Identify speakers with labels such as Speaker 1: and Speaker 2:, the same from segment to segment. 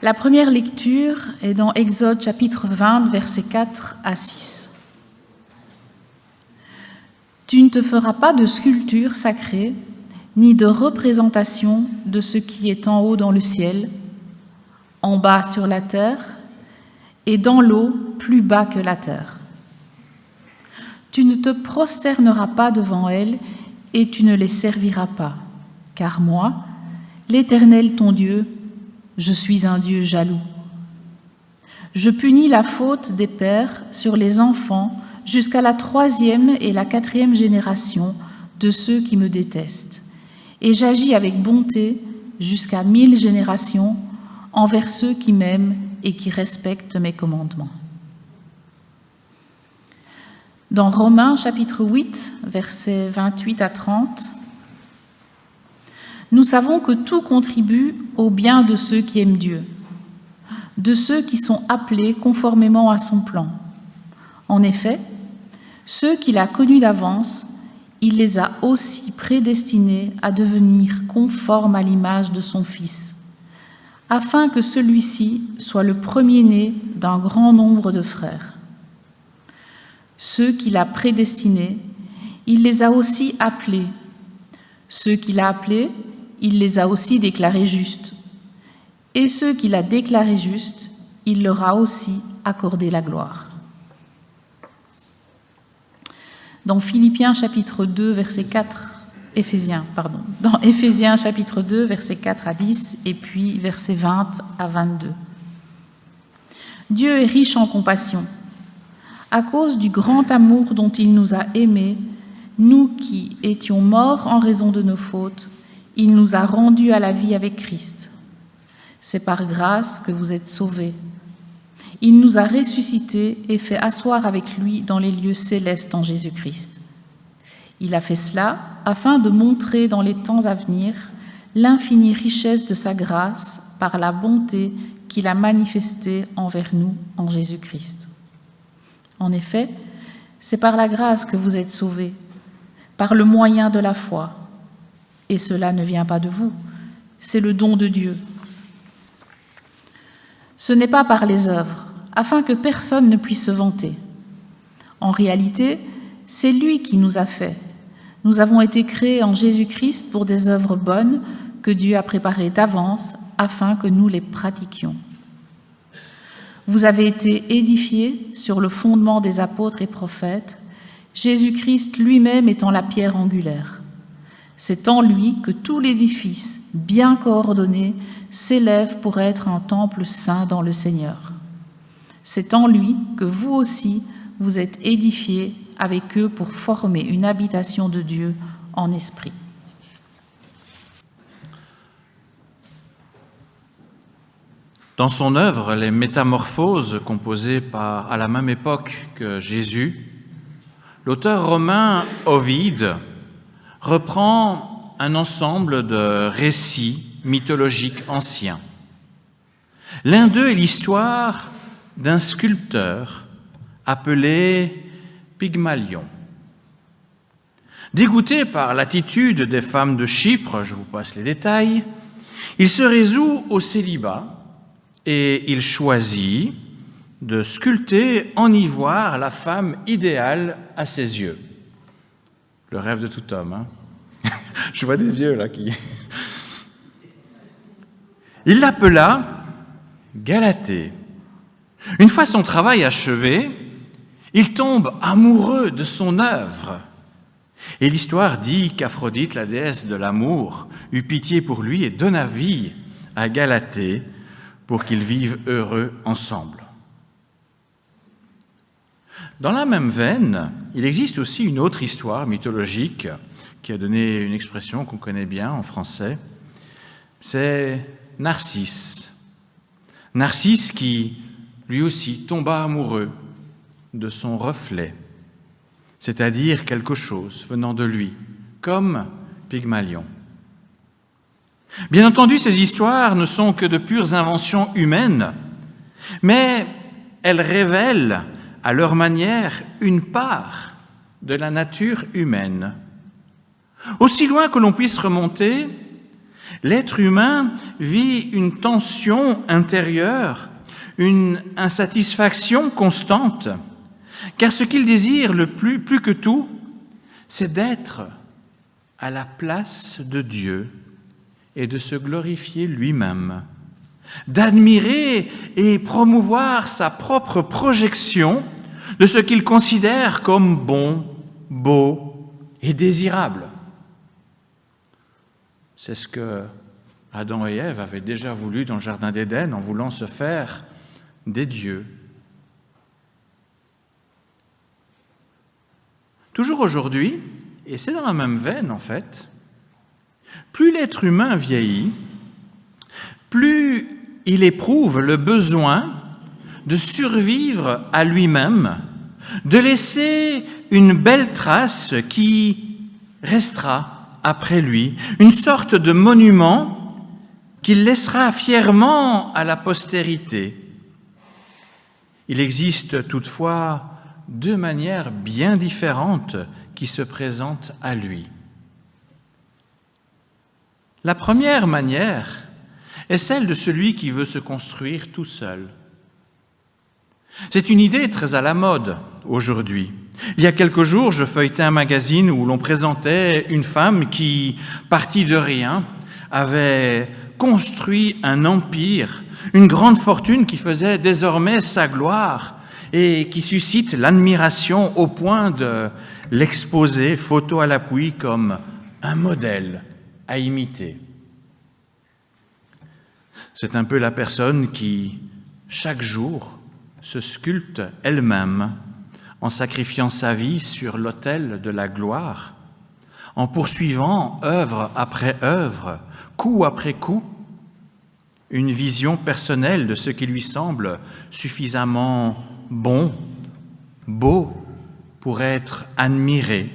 Speaker 1: La première lecture est dans Exode chapitre 20, versets 4 à 6. « Tu ne te feras pas de sculpture sacrée, ni de représentation de ce qui est en haut dans le ciel, en bas sur la terre, et dans l'eau plus bas que la terre. Tu ne te prosterneras pas devant elles, et tu ne les serviras pas, car moi, l'Éternel ton Dieu, je suis un Dieu jaloux. Je punis la faute des pères sur les enfants jusqu'à la 3e et la 4e génération de ceux qui me détestent, et j'agis avec bonté jusqu'à 1000 générations envers ceux qui m'aiment et qui respectent mes commandements. » Dans Romains chapitre 8, versets 28 à 30, « Nous savons que tout contribue au bien de ceux qui aiment Dieu, de ceux qui sont appelés conformément à son plan. En effet, ceux qu'il a connus d'avance, il les a aussi prédestinés à devenir conformes à l'image de son Fils, afin que celui-ci soit le premier-né d'un grand nombre de frères. Ceux qu'il a prédestinés, il les a aussi appelés. Ceux qu'il a appelés, il les a aussi déclarés justes. Et ceux qu'il a déclarés justes, il leur a aussi accordé la gloire. » Dans Philippiens chapitre 2, verset 4, dans Éphésiens chapitre 2, versets 4 à 10, et puis versets 20 à 22. « Dieu est riche en compassion. À cause du grand amour dont il nous a aimés, nous qui étions morts en raison de nos fautes, il nous a rendus à la vie avec Christ. C'est par grâce que vous êtes sauvés. Il nous a ressuscités et fait asseoir avec lui dans les lieux célestes en Jésus-Christ. Il a fait cela afin de montrer dans les temps à venir l'infinie richesse de sa grâce par la bonté qu'il a manifestée envers nous en Jésus-Christ. En effet, c'est par la grâce que vous êtes sauvés, par le moyen de la foi. Et cela ne vient pas de vous, c'est le don de Dieu. Ce n'est pas par les œuvres, afin que personne ne puisse se vanter. En réalité, c'est lui qui nous a fait. Nous avons été créés en Jésus-Christ pour des œuvres bonnes que Dieu a préparées d'avance afin que nous les pratiquions. Vous avez été édifiés sur le fondement des apôtres et prophètes, Jésus-Christ lui-même étant la pierre angulaire. C'est en lui que tout l'édifice, bien coordonné, s'élève pour être un temple saint dans le Seigneur. C'est en lui que vous aussi, vous êtes édifiés avec eux pour former une habitation de Dieu en esprit.
Speaker 2: Dans son œuvre, les Métamorphoses, composées à la même époque que Jésus, l'auteur romain Ovide reprend un ensemble de récits mythologiques anciens. L'un d'eux est l'histoire d'un sculpteur appelé Pygmalion. Dégoûté par l'attitude des femmes de Chypre, je vous passe les détails, il se résout au célibat et il choisit de sculpter en ivoire la femme idéale à ses yeux. Le rêve de tout homme, hein? Je vois des yeux là qui... Il l'appela Galatée. Une fois son travail achevé, il tombe amoureux de son œuvre. Et l'histoire dit qu'Aphrodite, la déesse de l'amour, eut pitié pour lui et donna vie à Galatée pour qu'ils vivent heureux ensemble. Dans la même veine, il existe aussi une autre histoire mythologique qui a donné une expression qu'on connaît bien en français. C'est Narcisse. Narcisse qui, lui aussi, tomba amoureux de son reflet, c'est-à-dire quelque chose venant de lui, comme Pygmalion. Bien entendu, ces histoires ne sont que de pures inventions humaines, mais elles révèlent à leur manière une part de la nature humaine. Aussi loin que l'on puisse remonter, L'être humain vit une tension intérieure, une insatisfaction constante, car ce qu'il désire le plus que tout, c'est d'être à la place de Dieu et de se glorifier lui-même, d'admirer et promouvoir sa propre projection de ce qu'il considère comme bon, beau et désirable. C'est ce que Adam et Ève avaient déjà voulu dans le Jardin d'Éden en voulant se faire des dieux. Toujours aujourd'hui, et c'est dans la même veine en fait, plus l'être humain vieillit, plus il éprouve le besoin de survivre à lui-même, de laisser une belle trace qui restera après lui, une sorte de monument qu'il laissera fièrement à la postérité. Il existe toutefois deux manières bien différentes qui se présentent à lui. La première manière est celle de celui qui veut se construire tout seul. C'est une idée très à la mode aujourd'hui. Il y a quelques jours, je feuilletais un magazine où l'on présentait une femme qui, partie de rien, avait construit un empire, une grande fortune qui faisait désormais sa gloire et qui suscite l'admiration au point de l'exposer, photo à l'appui, comme un modèle à imiter. C'est un peu la personne qui, chaque jour, se sculpte elle-même en sacrifiant sa vie sur l'autel de la gloire, en poursuivant œuvre après œuvre, coup après coup, une vision personnelle de ce qui lui semble suffisamment bon, beau, pour être admiré.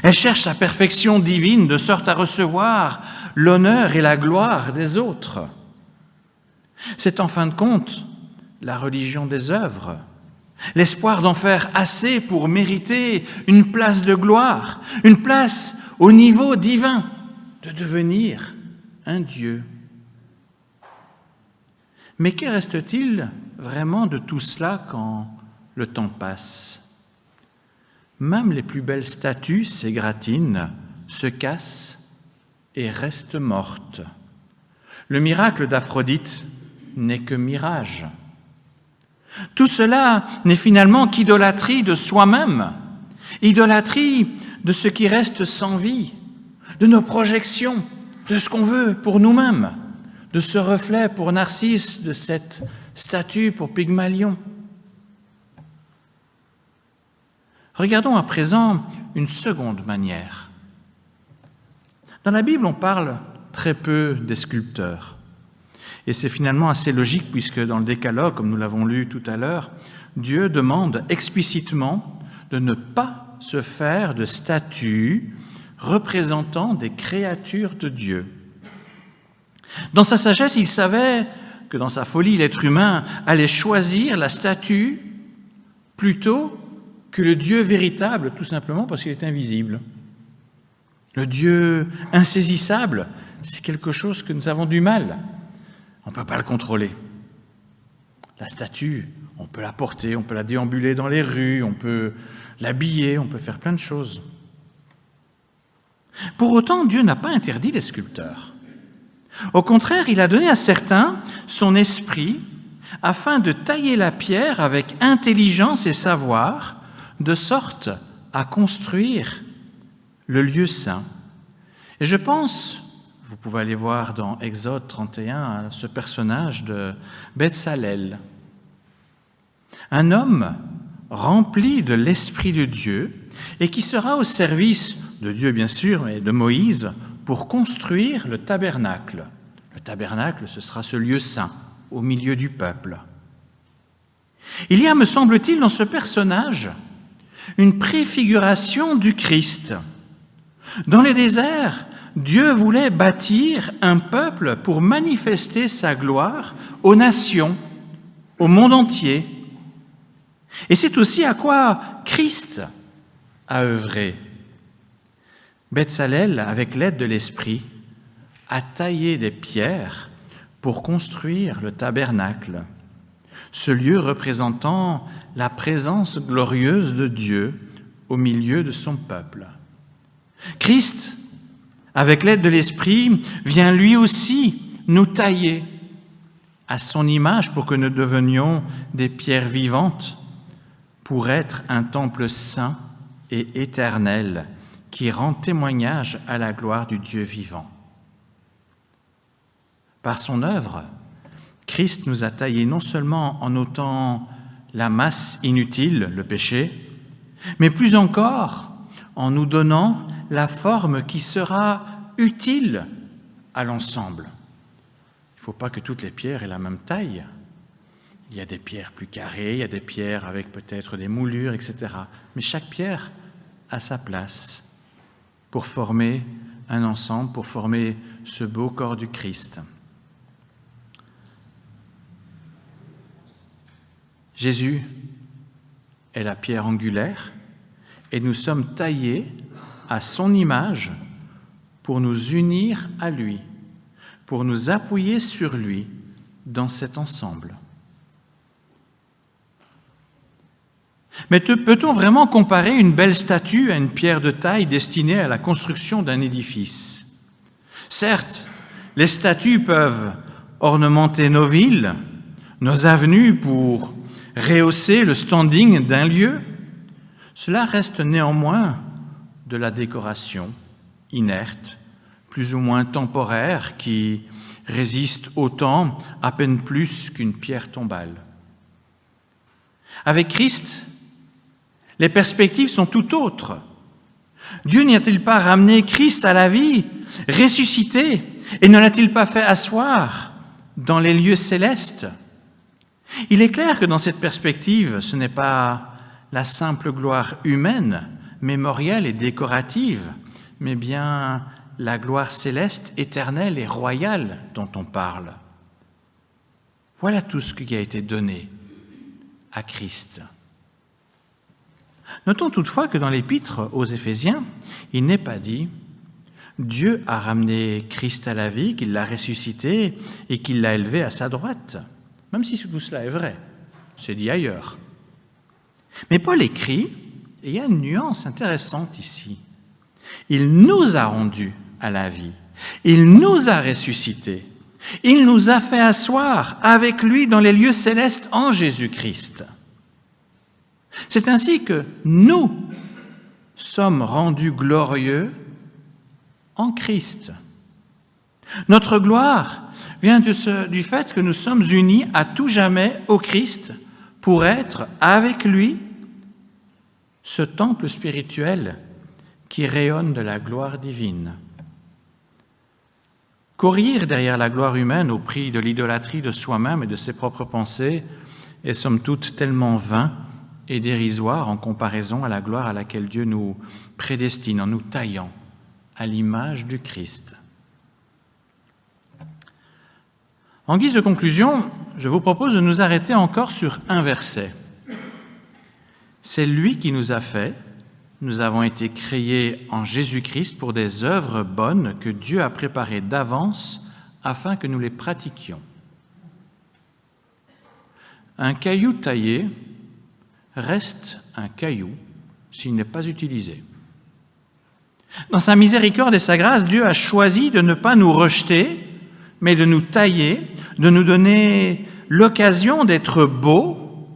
Speaker 2: Elle cherche la perfection divine de sorte à recevoir l'honneur et la gloire des autres. C'est en fin de compte la religion des œuvres, l'espoir d'en faire assez pour mériter une place de gloire, une place au niveau divin, de devenir un Dieu. Mais que reste-t-il vraiment de tout cela quand le temps passe ? Même les plus belles statues s'égratignent, se cassent et restent mortes. Le miracle d'Aphrodite n'est que mirage. Tout cela n'est finalement qu'idolâtrie de soi-même, idolâtrie de ce qui reste sans vie, de nos projections, de ce qu'on veut pour nous-mêmes, de ce reflet pour Narcisse, de cette statue pour Pygmalion. Regardons à présent une seconde manière. Dans la Bible, on parle très peu des sculpteurs. Et c'est finalement assez logique puisque dans le Décalogue, comme nous l'avons lu tout à l'heure, Dieu demande explicitement de ne pas se faire de statues représentant des créatures de Dieu. Dans sa sagesse, il savait que dans sa folie, l'être humain allait choisir la statue plutôt que le Dieu véritable, tout simplement parce qu'il est invisible. Le Dieu insaisissable, c'est quelque chose que nous avons du mal. On ne peut pas le contrôler. La statue, on peut la porter, on peut la déambuler dans les rues, on peut l'habiller, on peut faire plein de choses. Pour autant, Dieu n'a pas interdit les sculpteurs. Au contraire, il a donné à certains son esprit afin de tailler la pierre avec intelligence et savoir, de sorte à construire le lieu saint. Et je pense, vous pouvez aller voir dans Exode 31, ce personnage de Betsalel, un homme rempli de l'Esprit de Dieu et qui sera au service de Dieu, bien sûr, mais de Moïse, pour construire le tabernacle. Le tabernacle, ce sera ce lieu saint, au milieu du peuple. Il y a, me semble-t-il, dans ce personnage, une préfiguration du Christ. Dans le désert, Dieu voulait bâtir un peuple pour manifester sa gloire aux nations, au monde entier. Et c'est aussi à quoi Christ a œuvré. Betsalel, avec l'aide de l'Esprit, a taillé des pierres pour construire le tabernacle, ce lieu représentant la présence glorieuse de Dieu au milieu de son peuple. Christ, avec l'aide de l'Esprit, vient lui aussi nous tailler à son image pour que nous devenions des pierres vivantes, pour être un temple saint et éternel qui rend témoignage à la gloire du Dieu vivant. Par son œuvre, Christ nous a taillés non seulement en ôtant la masse inutile, le péché, mais plus encore en nous donnant la forme qui sera utile à l'ensemble. Il ne faut pas que toutes les pierres aient la même taille. Il y a des pierres plus carrées, il y a des pierres avec peut-être des moulures, etc. Mais chaque pierre a sa place pour former un ensemble, pour former ce beau corps du Christ. Jésus est la pierre angulaire et nous sommes taillés à son image pour nous unir à lui, pour nous appuyer sur lui dans cet ensemble. Mais peut-on vraiment comparer une belle statue à une pierre de taille destinée à la construction d'un édifice? Certes, les statues peuvent ornementer nos villes, nos avenues pour rehausser le standing d'un lieu. Cela reste néanmoins de la décoration inerte, plus ou moins temporaire, qui résiste au temps à peine plus qu'une pierre tombale. Avec Christ, les perspectives sont tout autres. Dieu n'a-t-il pas ramené Christ à la vie, ressuscité, et ne l'a-t-il pas fait asseoir dans les lieux célestes? Il est clair que dans cette perspective, ce n'est pas la simple gloire humaine, mémorielle et décorative, mais bien la gloire céleste, éternelle et royale dont on parle. Voilà tout ce qui a été donné à Christ. Notons toutefois que dans l'épître aux Éphésiens, il n'est pas dit « Dieu a ramené Christ à la vie, qu'il l'a ressuscité et qu'il l'a élevé à sa droite », même si tout cela est vrai, c'est dit ailleurs. Mais Paul écrit, et il y a une nuance intéressante ici, « Il nous a rendus à la vie, il nous a ressuscités, il nous a fait asseoir avec lui dans les lieux célestes en Jésus-Christ. » C'est ainsi que nous sommes rendus glorieux en Christ. Notre gloire vient du fait que nous sommes unis à tout jamais au Christ pour être avec lui ce temple spirituel qui rayonne de la gloire divine. Courir derrière la gloire humaine au prix de l'idolâtrie de soi-même et de ses propres pensées est somme toute tellement vain et dérisoire en comparaison à la gloire à laquelle Dieu nous prédestine en nous taillant à l'image du Christ. En guise de conclusion, je vous propose de nous arrêter encore sur un verset. C'est lui qui nous a fait, nous avons été créés en Jésus-Christ pour des œuvres bonnes que Dieu a préparées d'avance afin que nous les pratiquions. Un caillou taillé reste un caillou s'il n'est pas utilisé. Dans sa miséricorde et sa grâce, Dieu a choisi de ne pas nous rejeter, mais de nous tailler, de nous donner l'occasion d'être beaux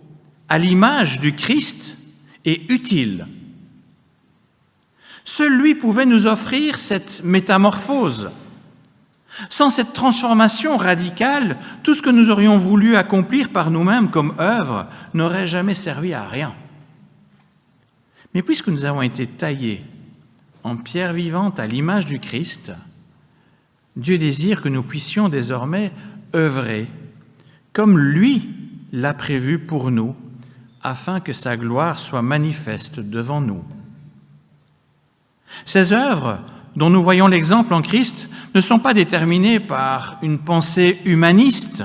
Speaker 2: à l'image du Christ et utile. Seul lui pouvait nous offrir cette métamorphose. Sans cette transformation radicale, tout ce que nous aurions voulu accomplir par nous-mêmes comme œuvre n'aurait jamais servi à rien. Mais puisque nous avons été taillés en pierre vivante à l'image du Christ, Dieu désire que nous puissions désormais œuvrer comme lui l'a prévu pour nous, afin que sa gloire soit manifeste devant nous. Ces œuvres, dont nous voyons l'exemple en Christ, ne sont pas déterminées par une pensée humaniste,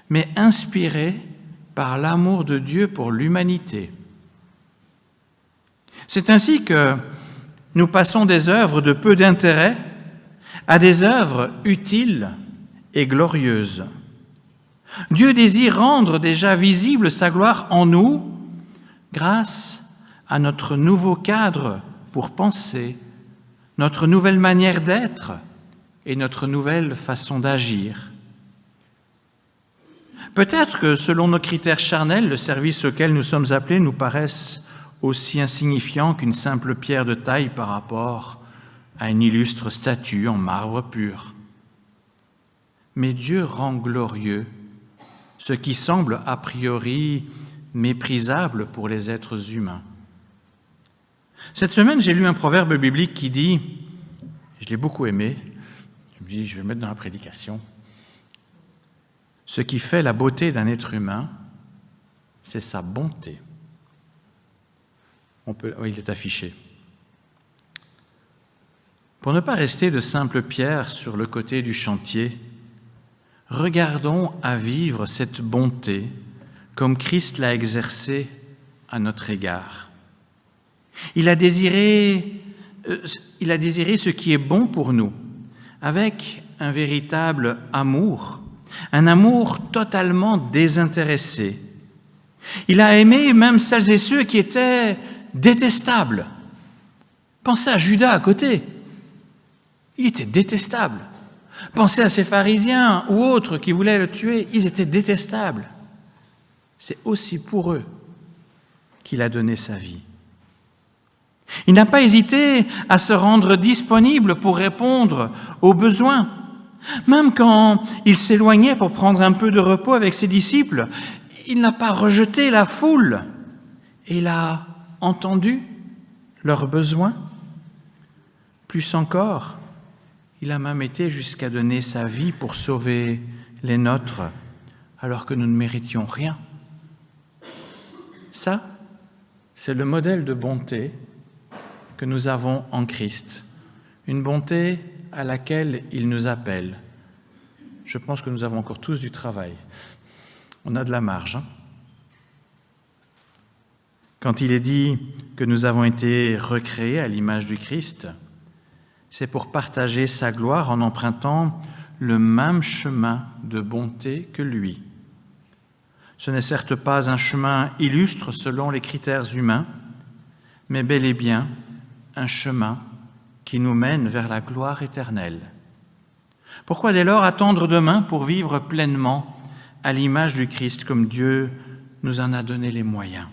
Speaker 2: mais inspirées par l'amour de Dieu pour l'humanité. C'est ainsi que nous passons des œuvres de peu d'intérêt à des œuvres utiles et glorieuses. Dieu désire rendre déjà visible sa gloire en nous grâce à notre nouveau cadre pour penser, notre nouvelle manière d'être et notre nouvelle façon d'agir. Peut-être que selon nos critères charnels, le service auquel nous sommes appelés nous paraisse aussi insignifiant qu'une simple pierre de taille par rapport à une illustre statue en marbre pur. Mais Dieu rend glorieux ce qui semble a priori méprisable pour les êtres humains. Cette semaine, j'ai lu un proverbe biblique qui dit, je l'ai beaucoup aimé, je me dis, je vais le mettre dans la prédication, ce qui fait la beauté d'un être humain, c'est sa bonté. Oui, il est affiché. Pour ne pas rester de simples pierres sur le côté du chantier, regardons à vivre cette bonté comme Christ l'a exercée à notre égard. Il a désiré ce qui est bon pour nous, avec un véritable amour, un amour totalement désintéressé. Il a aimé même celles et ceux qui étaient détestables. Pensez à Judas à côté. Il était détestable. Pensez à ces pharisiens ou autres qui voulaient le tuer. Ils étaient détestables. C'est aussi pour eux qu'il a donné sa vie. Il n'a pas hésité à se rendre disponible pour répondre aux besoins. Même quand il s'éloignait pour prendre un peu de repos avec ses disciples, il n'a pas rejeté la foule. Il a entendu leurs besoins. Plus encore, il a même été jusqu'à donner sa vie pour sauver les nôtres, alors que nous ne méritions rien. Ça, c'est le modèle de bonté que nous avons en Christ, une bonté à laquelle il nous appelle. Je pense que nous avons encore tous du travail. On a de la marge. Quand il est dit que nous avons été recréés à l'image du Christ, c'est pour partager sa gloire en empruntant le même chemin de bonté que lui. Ce n'est certes pas un chemin illustre selon les critères humains, mais bel et bien un chemin qui nous mène vers la gloire éternelle. Pourquoi dès lors attendre demain pour vivre pleinement à l'image du Christ comme Dieu nous en a donné les moyens?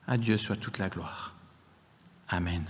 Speaker 2: À Dieu soit toute la gloire. Amen.